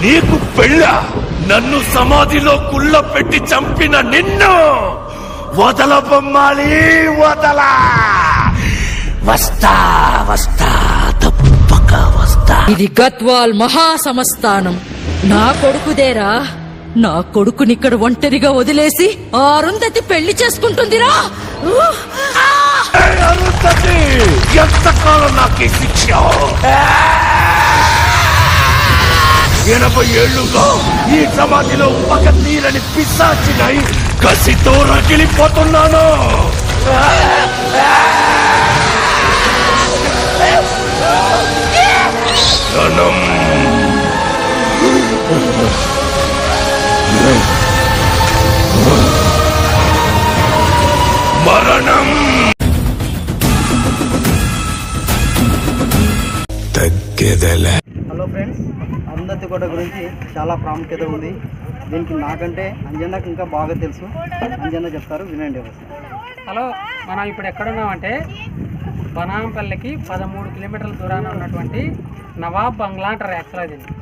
నీకు పెళ్ళ? నన్ను సమాధిలో కుళ్ళ పెట్టి చంపిన నిన్ను వదల బొమ్మాలి, వదల. వస్తా వస్తా, తప్పక వస్తా. ఇది గద్వాల్ మహాసమస్థానం. నా కొడుకుదేరా. నా కొడుకునిక్కడ ఒంటరిగా వదిలేసి ఆ అరుంధతి పెళ్లి చేసుకుంటుందిరా. అరుంధతి, ఎంతకాలం నాకు శిక్ష? 80 ఏళ్లుగా ఈ సమాధిలో పగ తీరని పిశాచినై కసితో రగిలిపోతున్నాను. ధనం, మరణం, తగ్గెదల. హలో ఫ్రెండ్స్, అరుంధతి కోట గురించి చాలా ప్రాముఖ్యత ఉంది. దీనికి నాకంటే అంజన్నకు ఇంకా బాగా తెలుసు. అంజన్న చెప్తారు, వినండి. హలో, మనం ఇప్పుడు ఎక్కడున్నామంటే బనాంపల్లికి 13 కిలోమీటర్ల దూరాన ఉన్నటువంటి నవాబ్ బంగ్లా అంటారు. యాక్చువల్గా దీన్ని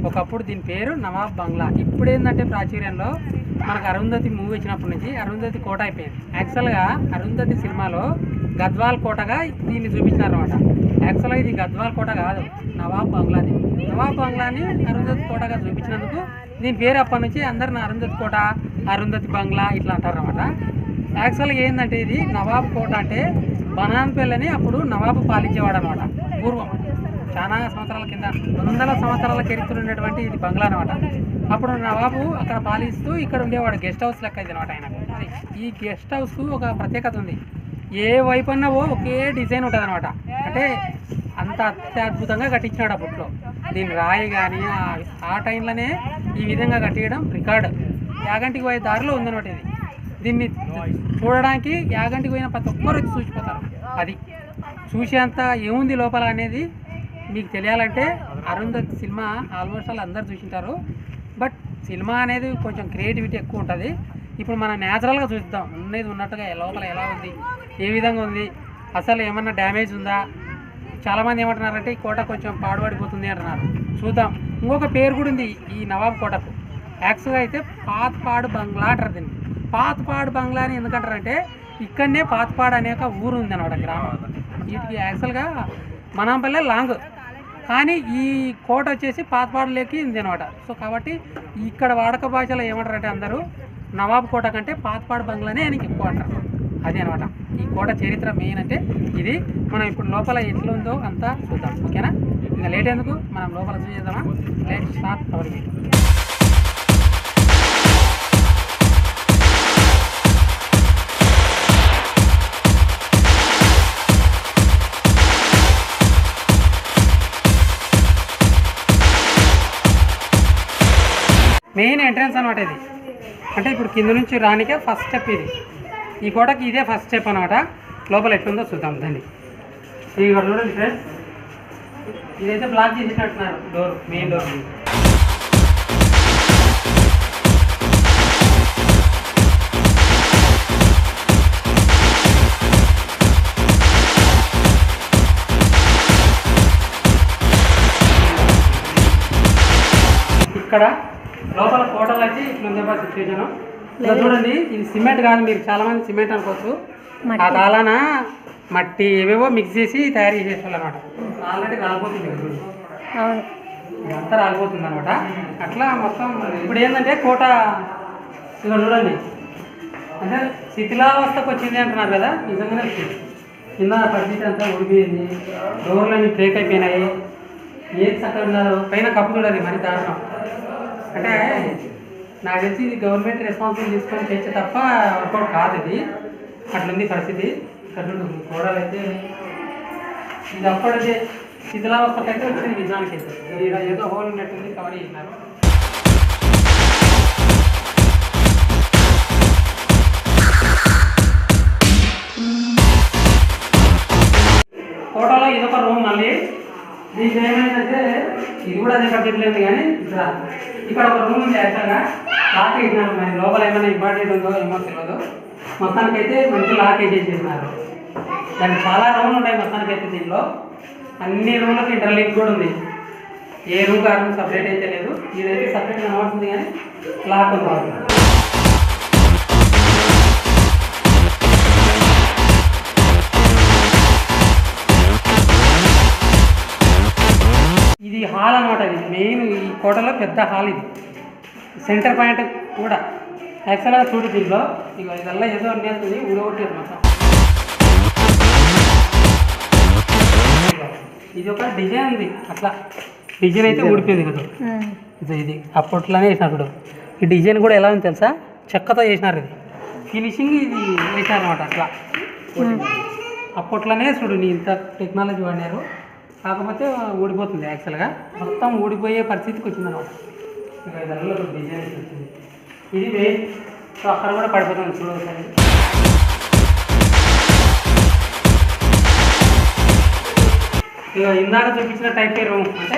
ఒకప్పుడు దీని పేరు నవాబ్ బంగ్లా. ఇప్పుడు ఏంటంటే ప్రాచుర్యంలో మనకు అరుంధతి మూవీ వచ్చినప్పటి నుంచి అరుంధతి కోట అయిపోయింది. యాక్చువల్గా అరుంధతి సినిమాలో గద్వాల్ కోటగా దీన్ని చూపించినారన్నమాట. యాక్చువల్గా ఇది గద్వాల్ కోట కాదు, నవాబ్ బంగ్లాది. నవాబ్ బంగ్లాని అరుంధతి కోటగా చూపించినందుకు దీని పేరు అప్పటి నుంచి అందరిని అరుంధతి కోట, అరుంధతి బంగ్లా ఇట్లా అంటారు అనమాట. యాక్చువల్గా ఏంటంటే ఇది నవాబ్ కోట అంటే బనాన్పల్లిని అప్పుడు నవాబు పాలించేవాడు అనమాట. పూర్వం చాలా సంవత్సరాల కింద, 100 సంవత్సరాల చరిత్ర ఉన్నటువంటి ఇది బంగ్లా అనమాట. అప్పుడు నవాబు అక్కడ పాలిస్తూ ఇక్కడ ఉండేవాడు. గెస్ట్ హౌస్ లెక్క ఇది అనమాట. ఆయనకు ఈ గెస్ట్ హౌస్కు ఒక ప్రత్యేకత ఉంది. ఏ వైపు అన్నావో ఒకే డిజైన్ ఉంటుంది అనమాట. అంటే అంత అత్యద్భుతంగా కట్టించినాడు అప్పట్లో. దీని రాయి కానీ ఆ టైంలోనే ఈ విధంగా కట్టించడం రికార్డు. యాగంటికి పోయే దారిలో ఉందన్నమాట ఇది. దీన్ని చూడడానికి యాగంటికి పోయిన ప్రతి ఒక్కరు వచ్చి చూసిపోతారు. అది చూసేంత ఏముంది లోపల అనేది మీకు తెలియాలంటే అరుంధతి సినిమా ఆల్మోస్ట్ వాళ్ళు అందరు చూసింటారు. బట్ సినిమా అనేది కొంచెం క్రియేటివిటీ ఎక్కువ ఉంటుంది. ఇప్పుడు మనం న్యాచురల్గా చూద్దాం, ఉన్నది ఉన్నట్టుగా లోపల ఎలా ఉంది, ఏ విధంగా ఉంది, అసలు ఏమన్నా డ్యామేజ్ ఉందా. చాలామంది ఏమంటున్నారంటే ఈ కోట కొంచెం పాడుపడిపోతుంది అంటున్నారు. చూద్దాం. ఇంకొక పేరు కూడా ఉంది ఈ నవాబ్ కోటకు. యాక్చువల్గా అయితే పాత్పాడు బంగ్లా అంటారు దీన్ని. పాత్పాడు బంగ్లా అని ఎందుకంటారంటే ఇక్కడనే పాత్పాడు అనే ఒక ఊరు ఉంది అన్నమాట, గ్రామం. వీటికి యాక్చువల్గా మనాంపల్లె లాంగ్, కానీ ఈ కోట వచ్చేసి పాత్పాడులోకి ఉంది అనమాట. సో కాబట్టి ఇక్కడ వాడక భాషలో ఏమంటారంటే అందరూ నవాబ్ కోట కంటే పాత్పాడు బంగ్లానే ఆయనకి ఎక్కువ అంటారు. అది అనమాట ఈ కోట చరిత్ర. మెయిన్ అంటే ఇది. మనం ఇప్పుడు లోపల ఎట్లా ఉందో అంతా చూద్దాం, ఓకేనా? ఇంకా లేట్ ఎందుకు, మనం లోపల చూసేద్దామా? Let's start our video. Main entrance అనమాట ఇది. అంటే ఇప్పుడు కింద నుంచి రానికే ఫస్ట్ స్టెప్ ఇది. ఈ కోటకి ఇదే ఫస్ట్ స్టెప్ అనమాట. లోపల ఎట్లుందో చూద్దాం దాన్ని. ఇక్కడ చూడండి ఫ్రెండ్స్, ఇదైతే బ్లాక్ చేసినట్టున్నారు డోర్, మెయిన్ డోర్. ఇక్కడ లోపల కోటలు అయితే ఇట్లుంది బా సిచ్యువేషన్. చూడండి, ఇది సిమెంట్ కాదు. మీరు చాలా మంది సిమెంట్ అనుకోవచ్చు. ఆ కాలాన మట్టి ఏవేవో మిక్స్ చేసి తయారు చేసేవాళ్ళు అనమాట. ఆల్రెడీ రాలిపోతుంది, ఇదంతా రాలిపోతుంది అనమాట. అట్లా మొత్తం ఇప్పుడు ఏంటంటే కోట ఇక్కడ చూడండి, అంటే శిథిలావస్థకు వచ్చింది అంటున్నారు కదా, నిజంగానే వచ్చింది. కింద పరిస్థితి అంతా ఊడిపోయింది, డోర్లన్నీ బ్రేక్ అయిపోయినాయి. ఏది చక్కగా పైన కప్పు చూడాలి, మరి దారుణం. అంటే నాకు తెలిసి ఇది గవర్నమెంట్ రెస్పాన్సిబిలిటీ తీసుకొని చేస్తే తప్ప వర్కౌట్ కాదు. ఇది అట్లుంది పరిస్థితి. ఇక్కడ గోడలు అయితే ఇది అప్పుడైతే శిథిలావస్థకు అయితే వచ్చింది నిజానికి. అయితే ఇక్కడ ఏదో హోల్ ఉన్నట్టుంది, కవర్ చేసినారు. కోటలో ఇదొక రూమ్. మళ్ళీ దీనికి ఏమైందంటే ఇది కూడా అదే పద్ధతి లేదు, కానీ ఇక్కడ ఒక రూమ్ ఉంది. యాక్చువల్గా లాక్ వేసినారు. మరి లోపల ఏమైనా ఇంపార్టెంట్ ఉందో ఏమో తెలియదు. మొత్తానికైతే మంచి లాక్ వేసేసినారు. దానికి చాలా రూమ్లు ఉన్నాయి మొత్తానికైతే. దీనిలో అన్ని రూమ్లకు ఇంటర్లింక్ కూడా ఉంది. ఏ రూమ్ ఆ రూమ్ సపరేట్ అయితే లేదు, ఇదైతే సపరేట్ కనబడుతుంది కానీ లాక్ ఉంది. ఇది హాల్ అనమాట. ఇది మెయిన్ ఈ కోటలో పెద్ద హాల్. ఇది సెంటర్ పాయింట్ కూడా యాక్చువల్గా చూడు దీంట్లో ఇక ఇదల్లా ఏదో అనేది ఊడగొట్టేది మొత్తం. ఇది ఒక డిజైన్ ఉంది, అట్లా డిజైన్ అయితే ఊడిపోయింది కదా. ఇది అప్పట్లోనే వేసినారు. ఈ డిజైన్ కూడా ఎలా ఉంది తెలుసా, చెక్కతో వేసినారు. ఇది ఫినిషింగ్ ఇది వేసినారు అనమాట. అట్లా అప్పట్లోనే చూడు నీ ఇంత టెక్నాలజీ వాడినారు, కాకపోతే ఊడిపోతుంది. యాక్చువల్గా మొత్తం ఊడిపోయే పరిస్థితికి వచ్చింది అనమాట. ఇక ఇదల్లా డిజైన్ వచ్చింది. ఇది మెయిన్. సో అక్కడ కూడా పడిపోతుంది చూడవచ్చు. ఇక ఇందాక చూపించిన టైప్ రూమ్ అంటే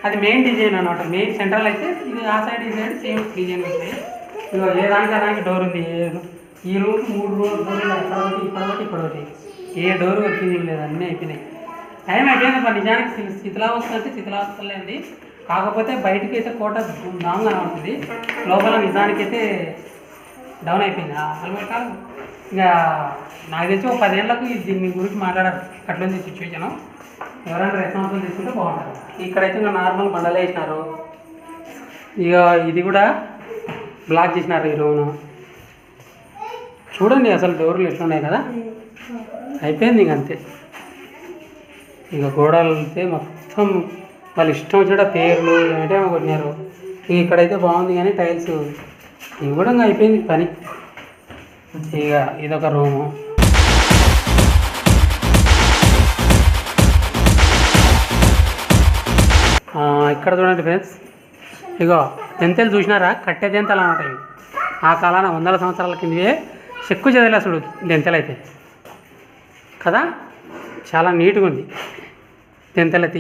అది మెయిన్ డిజైన్ అనమాట. మెయిన్ సెంట్రల్ అయితే ఇది ఆ సైడ్ ఈ సైడ్ సేమ్ డిజైన్ వస్తాయి. ఇక ఏ దానికి డోర్ ఉంది. ఈ రూమ్కి 3 డోర్లు అక్కడ ఒకటి ఇక్కడ ఒకటి ఇక్కడ ఒకటి. ఏ డోర్ వచ్చింది లేదు, అన్నీ అయిపోయినాయి. టైం అయిపోయింది. నిజానికి శిథిలావస్థ అంటే శిథిలావస్థలేంది, కాకపోతే బయటకి అయితే కోట డాంగా ఉంటుంది, లోపల నిజానికైతే డౌన్ అయిపోయింది. అసలు కాదు ఇక నాకు తెలిసి ఒక 10 ఏళ్లకు దీని గురించి మాట్లాడారు. అట్లుంది సిచ్యువేషను. ఎవరైనా రెస్పాన్సిబుల్ తీసుకుంటే బాగుంటుంది. ఇక్కడైతే ఇంకా నార్మల్ బండలు వేసినారు. ఇక ఇది కూడా బ్లాక్ చేసినారు ఈ రూమ్ను. చూడండి అసలు డోర్లు ఎట్లున్నాయి కదా, అయిపోయింది ఇంక అంతే. ఇక గోడలు అయితే మొత్తం వాళ్ళు ఇష్టం వచ్చిన పేర్లు ఏమిటో కొట్టినారు. ఇక్కడైతే బాగుంది కానీ టైల్స్ ఇవి కూడా ఇంకా అయిపోయింది పని. ఇక ఇదొక రూము. ఇక్కడ చూడండి ఫ్రెండ్స్, ఇగో జంతలు చూసినారా, కట్టె జంతలు అన్నమాట. ఇవి ఆ కాలాన 100 సంవత్సరాల కిందవే చెక్కు చెదలే చూడు జంతలు అయితే కదా, చాలా నీట్గా ఉంది జంతలు అయితే.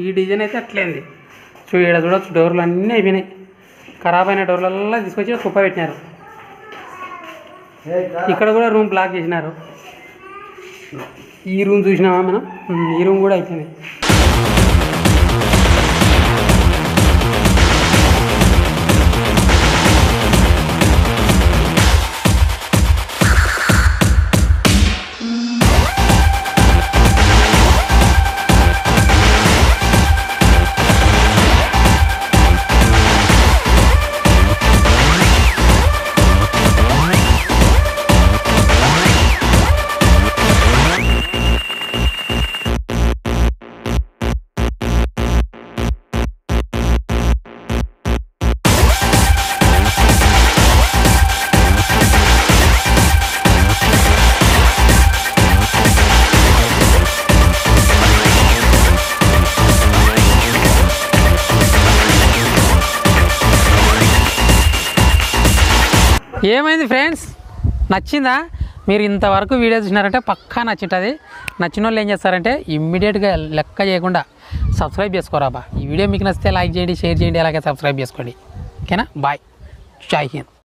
ఈ డిజైన్ అయితే అట్లేంది. ఇక్కడ చూడవచ్చు డోర్లు అన్నీ అయిపోయినాయి. ఖరాబ్ అయిన డోర్లల్లో తీసుకొచ్చి కుప్ప పెట్టినారు. ఇక్కడ కూడా రూమ్ బ్లాక్ చేసినారు. ఈ రూమ్ చూసినామా మనం, ఈ రూమ్ కూడా అయిపోయింది. ఏమైంది ఫ్రెండ్స్, నచ్చిందా? మీరు ఇంతవరకు వీడియో చూసినారంటే పక్కా నచ్చుంటుంది. నచ్చిన వాళ్ళు ఏం చేస్తారంటే ఇమ్మీడియట్గా లెక్క చేయకుండా సబ్స్క్రైబ్ చేసుకోరాబా. ఈ వీడియో మీకు నచ్చితే లైక్ చేయండి, షేర్ చేయండి, అలాగే సబ్స్క్రైబ్ చేసుకోండి. ఓకేనా? బాయ్, జై హింద్.